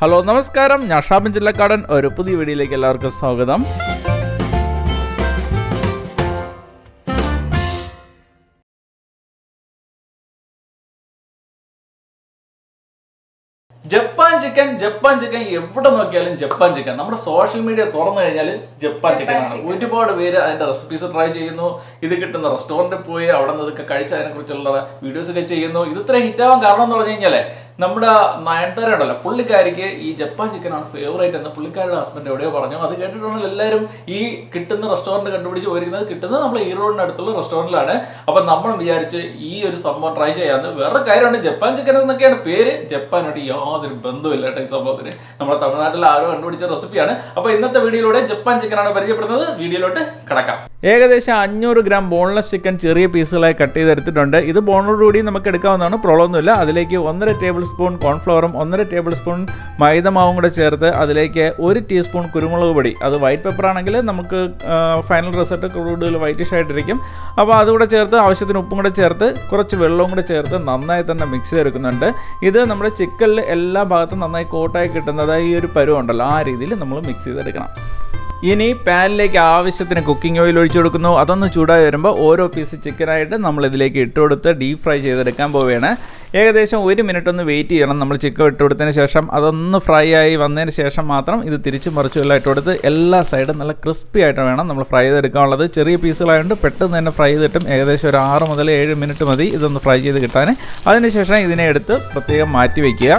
Hello നമസ്കാരം, ഞാൻ ഷാബിൻ ജില്ലക്കാടൻ. ഒരു പുതിയ വീഡിയോയിലേക്ക് എല്ലാവർക്കും സ്വാഗതം. ജപ്പാൻ ചിക്കൻ എവിടെ നോക്കിയാലും ജപ്പാൻ ചിക്കൻ. നമ്മുടെ സോഷ്യൽ മീഡിയ തുറന്നു കഴിഞ്ഞാൽ ജപ്പാൻ ചിക്കൻ ആണ്. ഒരുപാട് പേര് അതിന്റെ റെസിപ്പീസ് ട്രൈ ചെയ്യുന്നു. ഇത് കിട്ടുന്ന റെസ്റ്റോറൻറ്റിൽ പോയി അവിടെ നിന്ന് ഇതൊക്കെ കഴിച്ച് അതിനെ കുറിച്ചുള്ള വീഡിയോസ് ഒക്കെ ചെയ്യുന്നു. ഇത് ഇത്രയും ഹിറ്റാവാൻ കാരണം എന്ന് പറഞ്ഞു കഴിഞ്ഞാല് നമ്മുടെ നയൻത ഉണ്ടല്ലോ, പുള്ളിക്കാരിക്ക് ഈ ജപ്പാൻ ചിക്കനാണ് ഫേവറേറ്റ് എന്ന് പുള്ളിക്കാരുടെ ഹസ്ബൻഡ് എവിടെയോ പറഞ്ഞു. അത് കേട്ടിട്ടുണ്ടെങ്കിൽ എല്ലാവരും ഈ കിട്ടുന്ന റെസ്റ്റോറൻറ്റ് കണ്ടുപിടിച്ച് പോയിരിക്കുന്നത് കിട്ടുന്നത് നമ്മൾ ഈറോഡിന് അടുത്തുള്ള റെസ്റ്റോറൻറ്റിലാണ്. അപ്പം നമ്മൾ വിചാരിച്ച് ഈ ഒരു സംഭവം ട്രൈ ചെയ്യാമെന്ന്. വേറെ കാര്യമാണ്, ജപ്പാൻ ചിക്കൻ എന്നൊക്കെയാണ് പേര്. ജപ്പാനായിട്ട് യാതൊരു ബന്ധമില്ല കേട്ടോ ഈ സംഭവത്തിന്. നമ്മുടെ തമിഴ്നാട്ടിൽ ആരോ കണ്ടുപിടിച്ച റെസിപ്പിയാണ്. അപ്പോൾ ഇന്നത്തെ വീഡിയോയിലൂടെ ജപ്പാൻ ചിക്കനാണ് പരിചയപ്പെടുന്നത്. വീഡിയോയിലോട്ട് കിടക്കാം. ഏകദേശം 500 ഗ്രാം ബോൺലെസ് ചിക്കൻ ചെറിയ പീസുകളായി കട്ട് ചെയ്തെടുത്തിട്ടുണ്ട്. ഇത് ബോണോടുകൂടി നമുക്ക് എടുക്കാവുന്നതാണ്, പ്രോബ്ലമൊന്നുമില്ല. അതിലേക്ക് 1.5 ടേബിൾ സ്പൂൺ കോൺഫ്ലവറും 1.5 ടേബിൾ സ്പൂൺ മൈദ മാവും കൂടെ ചേർത്ത് അതിലേക്ക് 1 ടീസ്പൂൺ കുരുമുളക് പൊടി, അത് വൈറ്റ് പെപ്പർ ആണെങ്കിൽ നമുക്ക് ഫൈനൽ റിസൾട്ട് കൂടുതൽ വൈറ്റിഷ് ആയിട്ടിരിക്കും. അപ്പോൾ അതുകൂടെ ചേർത്ത് ആവശ്യത്തിന് ഉപ്പും കൂടെ ചേർത്ത് കുറച്ച് വെള്ളവും കൂടെ ചേർത്ത് നന്നായി തന്നെ മിക്സ് ചെയ്തെടുക്കുന്നുണ്ട്. ഇത് നമ്മുടെ ചിക്കനിൽ എല്ലാ ഭാഗത്തും നന്നായി കോട്ടായി കിട്ടുന്നത് ഈ ഒരു പരുവം ഉണ്ടല്ലോ, ആ രീതിയിൽ നമ്മൾ മിക്സ് ചെയ്തെടുക്കണം. ഇനി പാനിലേക്ക് ആവശ്യത്തിന് കുക്കിംഗ് ഓയിൽ ഒഴിച്ചു കൊടുക്കുന്നു. അതൊന്ന് ചൂടായി വരുമ്പോൾ ഓരോ പീസ് ചിക്കനായിട്ട് നമ്മൾ ഇതിലേക്ക് ഇട്ട് കൊടുത്ത് ഡീപ് ഫ്രൈ ചെയ്തെടുക്കാൻ പോവുകയാണ്. ഏകദേശം 1 മിനിറ്റ് ഒന്ന് വെയിറ്റ് ചെയ്യണം. നമ്മൾ ചിക്കൻ ഇട്ട് കൊടുത്തതിന് ശേഷം അതൊന്ന് ഫ്രൈ ആയി വന്നതിന് ശേഷം മാത്രം ഇത് തിരിച്ച് മറിച്ചുമെല്ലാം ഇട്ട് കൊടുത്ത് എല്ലാ സൈഡും നല്ല ക്രിസ്പി ആയിട്ട് വേണം നമ്മൾ ഫ്രൈ ചെയ്തെടുക്കാനുള്ളത്. ചെറിയ പീസുകളായതുകൊണ്ട് പെട്ടെന്ന് തന്നെ ഫ്രൈ ചെയ്തിട്ടും ഏകദേശം ഒരു 6 മുതൽ 7 മിനിറ്റ് മതി ഇതൊന്ന് ഫ്രൈ ചെയ്ത് കിട്ടാൻ. അതിനുശേഷം ഇതിനെ എടുത്ത് പ്രത്യേകം മാറ്റി വയ്ക്കുക.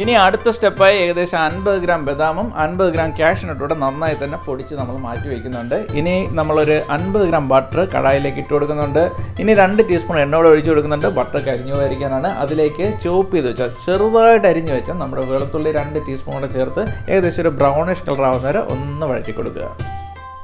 ഇനി അടുത്ത സ്റ്റെപ്പായി ഏകദേശം 50 ഗ്രാം ബദാമും 50 ഗ്രാം കാഷ്യൂ നട്ടോടെ നന്നായി തന്നെ പൊടിച്ച് നമ്മൾ മാറ്റി വയ്ക്കുന്നുണ്ട്. ഇനി നമ്മളൊരു 50 ഗ്രാം ബട്ടർ കടായിലേക്ക് ഇട്ട് കൊടുക്കുന്നുണ്ട്. ഇനി 2 ടീസ്പൂൺ എണ്ണ കൂടെ ഒഴിച്ച് കൊടുക്കുന്നുണ്ട്. ബട്ടർ കരിഞ്ഞു പോയിരിക്കാനാണ്. അതിലേക്ക് ചോപ്പ് ചെയ്ത് വെച്ചാൽ ചെറുതായിട്ട് അരിഞ്ഞ് വെച്ചാൽ നമ്മുടെ വെളുത്തുള്ളി 2 ടീസ്പൂൺ കൂടെ ചേർത്ത് ഏകദേശം ഒരു ബ്രൗണിഷ് കളർ ആവുന്ന വരെ ഒന്ന് വഴറ്റി കൊടുക്കുക.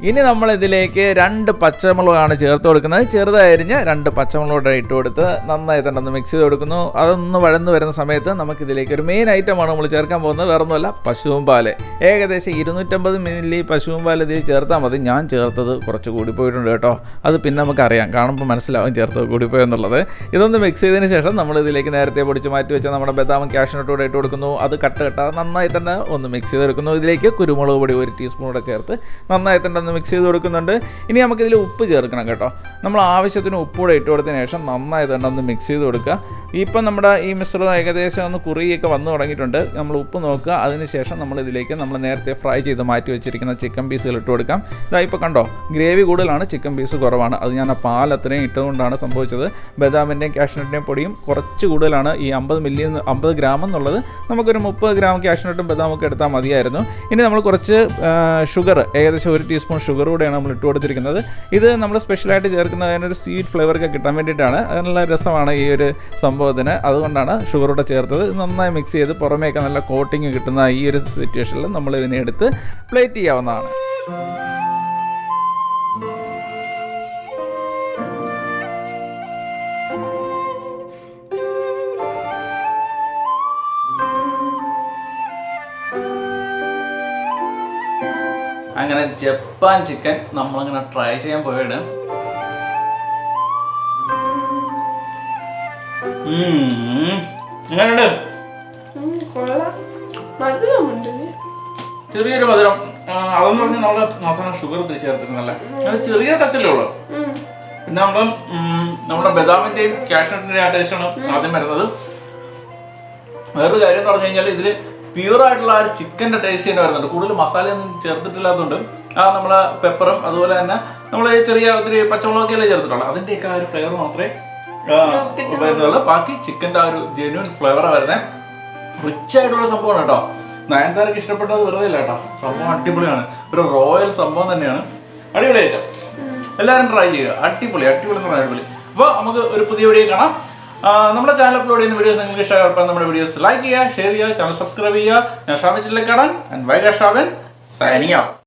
ഇനി നമ്മളിതിലേക്ക് 2 പച്ചമുളകാണ് ചേർത്ത് കൊടുക്കുന്നത്. ചെറുതായിരിഞ്ഞ് 2 പച്ചമുളക് ഇട്ട് കൊടുത്ത് നന്നായി തന്നെ ഒന്ന് മിക്സ് ചെയ്ത് കൊടുക്കുന്നു. അതൊന്ന് വഴന്ന് വരുന്ന സമയത്ത് നമുക്കിതിലേക്ക് ഒരു മെയിൻ ഐറ്റമാണ് നമ്മൾ ചേർക്കാൻ പോകുന്നത്. വേറെ ഒന്നുമല്ല, പശുവും പാല്. ഏകദേശം 250 മില്ലി പശുവും പാൽ ഇതിൽ ചേർത്താൽ മതി. ഞാൻ ചേർത്തത് കുറച്ച് കൂടിപ്പോയിട്ടുണ്ട് കേട്ടോ. അത് പിന്നെ നമുക്കറിയാം, കാണുമ്പോൾ മനസ്സിലാവും ചേർത്തത് കൂടിപ്പോയെന്നുള്ളത്. ഇതൊന്ന് മിക്സ് ചെയ്തതിന് ശേഷം നമ്മളിതിലേക്ക് നേരത്തെ പൊടിച്ച് മാറ്റി വെച്ചാൽ നമ്മുടെ ബദാമും കാഷ്യൂ നട്ടും കൂടെ ഇട്ട് കൊടുക്കുന്നു. അത് കട്ട് നന്നായി തന്നെ ഒന്ന് മിക്സ് ചെയ്തെടുക്കുന്നു. ഇതിലേക്ക് കുരുമുളക് പൊടി 1 ടീസ്പൂൺ കൂടെ ചേർത്ത് നന്നായി തന്നെ മിക്സ് ചെയ്ത് കൊടുക്കുന്നുണ്ട്. ഇനി നമുക്കിതിൽ ഉപ്പ് ചേർക്കണം കേട്ടോ. നമ്മൾ ആവശ്യത്തിന് ഉപ്പ് കൂടെ ഇട്ട് കൊടുത്തതിന് ശേഷം നന്നായി തന്നെ ഒന്ന് മിക്സ് ചെയ്ത് കൊടുക്കുക. ഇപ്പം നമ്മുടെ ഈ മിശ്രിതം ഏകദേശം ഒന്ന് കുറുകിയൊക്കെ വന്നു തുടങ്ങിയിട്ടുണ്ട്. നമ്മൾ ഉപ്പ് നോക്കുക. അതിനുശേഷം നമ്മളിതിലേക്ക് നമ്മൾ നേരത്തെ ഫ്രൈ ചെയ്ത് മാറ്റി വെച്ചിരിക്കുന്ന ചിക്കൻ പീസുകൾ ഇട്ട് കൊടുക്കാം. ഇതാ ഇപ്പോൾ കണ്ടോ, ഗ്രേവി കൂടുതലാണ്, ചിക്കൻ പീസ് കുറവാണ്. അത് ഞാൻ ആ പാൽ അത്രയും ഇട്ടുകൊണ്ടാണ് സംഭവിച്ചത്. ബദാമിൻ്റെയും കാഷ്യൂ നട്ടിൻ്റെയും പൊടിയും കുറച്ച് കൂടുതലാണ്. ഈ 50 ഗ്രാം എന്നുള്ളത് നമുക്കൊരു 30 ഗ്രാം കാഷ്യൂ നട്ടും ബദാമൊക്കെ എടുത്താൽ മതിയായിരുന്നു. ഇനി നമ്മൾ കുറച്ച് ഷുഗർ, ഏകദേശം 1 ടീസ്പൂൺ ഷുഗർ കൂടെയാണ് നമ്മൾ ഇട്ട് കൊടുത്തിരിക്കുന്നത്. ഇത് നമ്മൾ സ്പെഷ്യലായിട്ട് ചേർക്കുന്നത് അതിനൊരു സ്വീറ്റ് ഫ്ലേവറൊക്കെ കിട്ടാൻ വേണ്ടിയിട്ടാണ്. നല്ല രസമാണ് ഈ ഒരു സംഭവത്തിന്, അതുകൊണ്ടാണ് ഷുഗർ കൂടെ ചേർത്തത്. നന്നായി മിക്സ് ചെയ്ത് പുറമേയൊക്കെ നല്ല കോട്ടിങ് കിട്ടുന്ന ഈ ഒരു സിറ്റുവേഷനിൽ നമ്മൾ ഇതിനെ എടുത്ത് പ്ലേറ്റ് ചെയ്യാവുന്നതാണ്. അങ്ങനെ ജപ്പാൻ ചിക്കൻ നമ്മളങ്ങനെ ട്രൈ ചെയ്യാൻ പോയത്. എങ്ങനെയുണ്ട്? ചെറിയൊരു മധുരം. അതെന്ന് പറഞ്ഞാൽ നമ്മള് അവസാനം ഷുഗർ ചേർത്തിരുന്നല്ലേ, അത് ചെറിയ ടച്ചല്ലേ ഉള്ളു. പിന്നെ നമ്മുടെ ബദാമിന്റെയും കാഷ്യൂ നട്ടിന്റെയും ആ ടേസ്റ്റാണ് ആദ്യം വരുന്നത്. വേറൊരു കാര്യം എന്ന് പറഞ്ഞു കഴിഞ്ഞാൽ ഇതില് പ്യൂർ ആയിട്ടുള്ള ആ ഒരു ചിക്കൻ്റെ ടേസ്റ്റ് തന്നെ വരുന്നുണ്ട്. കൂടുതൽ മസാലയൊന്നും ചേർത്തിട്ടില്ലാത്തതുകൊണ്ട് ആ നമ്മളെ പെപ്പറും അതുപോലെ തന്നെ നമ്മൾ ചെറിയ ഒത്തിരി പച്ചമുളകൊക്കെയല്ലേ ചേർത്തിട്ടുള്ളൂ. അതിൻ്റെയൊക്കെ ആ ഒരു ഫ്ലേവർ മാത്രമേ വരുന്നുള്ളൂ. ബാക്കി ചിക്കൻ്റെ ആ ഒരു ജെന്യൂൻ ഫ്ലേവറാണ് വരുന്നത്. റിച്ച് ആയിട്ടുള്ള സംഭവമാണ് കേട്ടോ. നയൻതാരക്ക് ഇഷ്ടപ്പെട്ടത് വെറുതെ ഇല്ല കേട്ടോ, സംഭവം അടിപൊളിയാണ്. ഒരു റോയൽ സംഭവം തന്നെയാണ്. അടിപൊളിയായിട്ട് എല്ലാവരും ട്രൈ ചെയ്യുക. അടിപൊളി എന്ന് പറഞ്ഞാൽ അടിപൊളി. അപ്പോൾ നമുക്ക് ഒരു പുതിയ വീഡിയോ കാണാം. നമ്മുടെ ചാനൽ അപ്ലോഡ് ചെയ്യുന്ന വീഡിയോസ് നിങ്ങൾക്ക് ഇഷ്ടമായപ്പോൾ നമ്മുടെ വീഡിയോസ് ലൈക്ക് ചെയ്യുക, ഷെയർ ചെയ്യുക, ചാനൽ സബ്സ്ക്രൈബ് ചെയ്യുക. ഞാൻ Shabin Jillakkadan and Maida Shabin signing out.